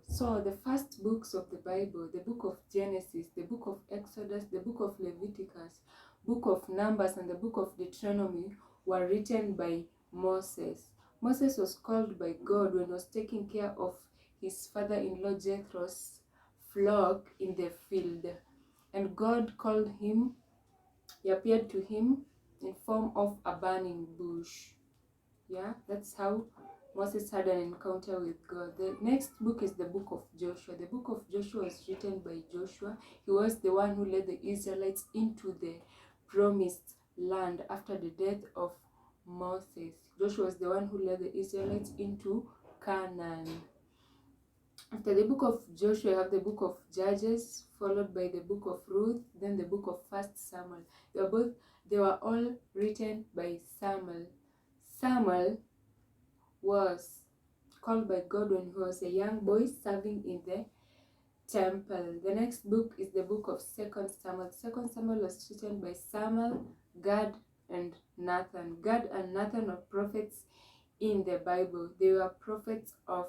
So the first books of the Bible, the book of Genesis, the book of Exodus, the book of Leviticus, book of Numbers, and the book of Deuteronomy were written by Moses. Moses was called by God when he was taking care of his father-in-law Jethro's flock in the field. And God called him, he appeared to him in form of a burning bush. Yeah, that's how Moses had an encounter with God. The next book is the book of Joshua. The book of Joshua was written by Joshua. He was the one who led the Israelites into the promised land after the death of Moses. Joshua was the one who led the Israelites into Canaan. After the book of Joshua, you have the book of Judges, followed by the book of Ruth, then the book of 1 Samuel. They were all written by Samuel. Samuel was called by God when he was a young boy serving in the temple. The next book is the book of 2 Samuel. 2 Samuel was written by Samuel, Gad, and Nathan. Gad and Nathan were prophets in the Bible. They were prophets of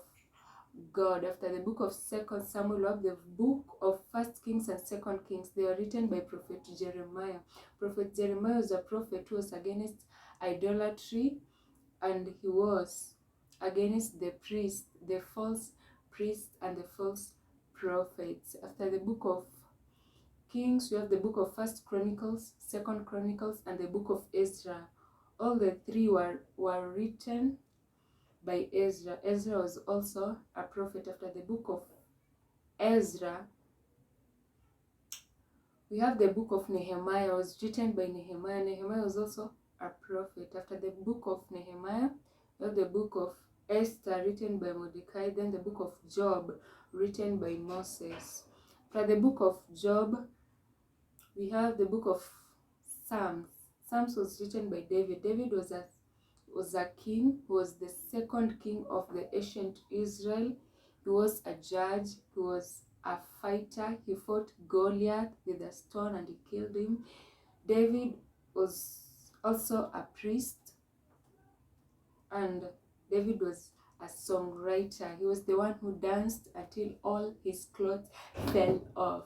God. After the book of 2 Samuel, we have the book of 1 Kings and 2 Kings. They were written by Prophet Jeremiah. Prophet Jeremiah was a prophet who was against idolatry, and he was against the priest, the false priest and the false prophets. After the book of Kings, we have the book of 1 Chronicles, 2 Chronicles, and the book of Ezra. All the three were written by Ezra. Ezra was also a prophet. After the book of Ezra, we have the book of Nehemiah. It was written by Nehemiah. Nehemiah was also a prophet. After the book of Nehemiah, we have the book of Esther written by Mordecai, then the book of Job written by Moses. After the book of Job, we have the book of Psalms. Psalms was written by David. David was a king, who was the second king of the ancient Israel. He was a judge, he was a fighter. He fought Goliath with a stone and he killed him. David was also a priest, and David was a songwriter. He was the one who danced until all his clothes fell off.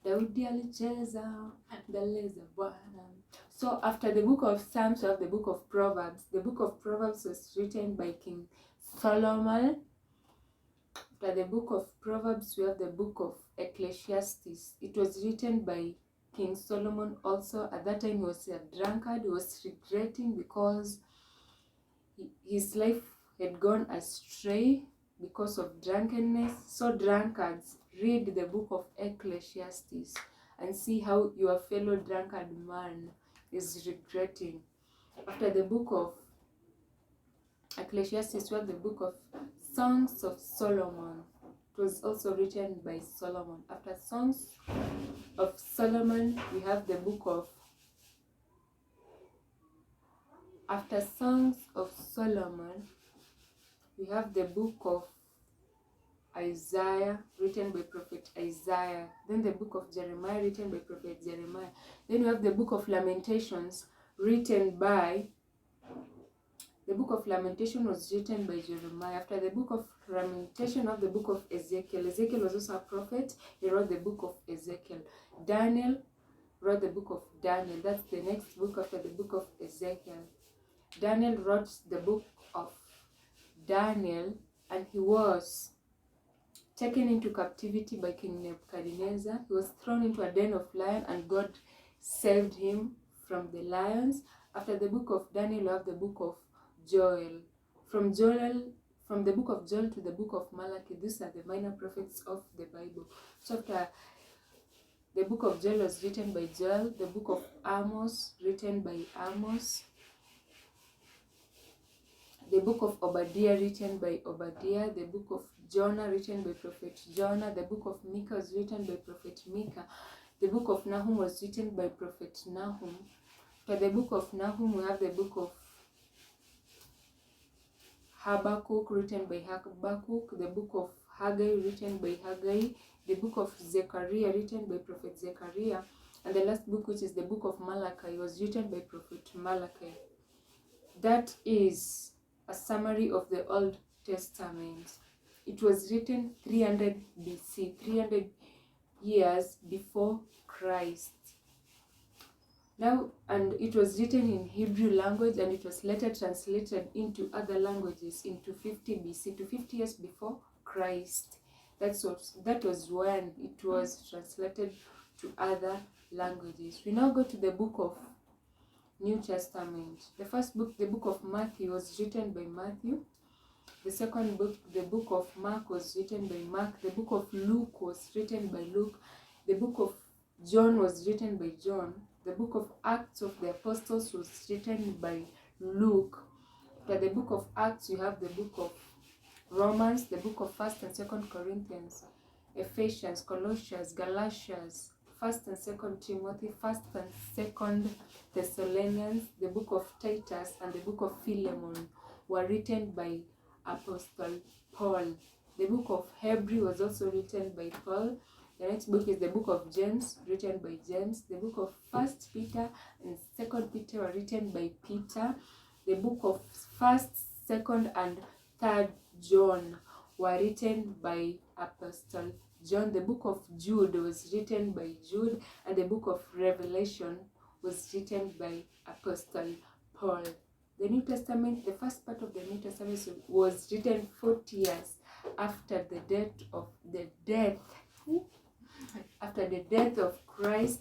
Daudi alicheza mbele za Bwana. So after the book of Psalms, we have the book of Proverbs. The book of Proverbs was written by King Solomon. After the book of Proverbs, we have the book of Ecclesiastes. It was written by King Solomon also. At that time, he was a drunkard. He was regretting because his life had gone astray because of drunkenness. So drunkards, read the book of Ecclesiastes and see how your fellow drunkard man is regretting. After the book of Ecclesiastes, we have the book of Songs of Solomon. It was also written by Solomon. After Songs of Solomon, we have the book of After Songs of Solomon, we have the book of Isaiah, written by Prophet Isaiah. Then the book of Jeremiah, written by Prophet Jeremiah. Then we have the book of Lamentations, written by... The book of Lamentation was written by Jeremiah. After the book of Lamentation, of the book of Ezekiel. Ezekiel was also a prophet. He wrote the book of Ezekiel. Daniel wrote the book of Daniel. That's the next book after the book of Ezekiel. Daniel wrote the book of Daniel, and he was taken into captivity by King Nebuchadnezzar. He was thrown into a den of lions, and God saved him from the lions. After the book of Daniel, we have the book of Joel. From the book of Joel to the book of Malachi, these are the minor prophets of the Bible. So after the book of Joel was written by Joel, the book of Amos written by Amos, the book of Obadiah written by Obadiah, the book of Jonah written by Prophet Jonah, the book of Micah was written by Prophet Micah, the book of Nahum was written by Prophet Nahum. For the book of Nahum, we have the book of Habakkuk written by Habakkuk, the book of Haggai written by Haggai, the book of Zechariah written by Prophet Zechariah, and the last book, which is the book of Malachi, was written by Prophet Malachi. That is a summary of the Old Testament. It was written 300 BC, 300 years before Christ. Now, and it was written in Hebrew language, and it was later translated into other languages into 50 BC, to 50 years before Christ. That was when it was translated to other languages. We now go to the book of New Testament. The first book, the book of Matthew, was written by Matthew. The second book, the book of Mark, was written by Mark. The book of Luke was written by Luke. The book of John was written by John. The book of Acts of the Apostles was written by Luke. After the book of Acts, you have the book of Romans, the book of 1st and 2nd Corinthians, Ephesians, Colossians, Galatians, 1st and 2nd Timothy, 1st and 2nd Thessalonians, the book of Titus, and the book of Philemon were written by Apostle Paul. The book of Hebrew was also written by Paul. The next book is the book of James, written by James. The book of 1st Peter and 2nd Peter were written by Peter. The book of 1st, 2nd, and 3rd John were written by Apostle John. The book of Jude was written by Jude, and the book of Revelation was written by Apostle Paul. The New Testament, the first part of the New Testament was written 40 years after the death of Christ,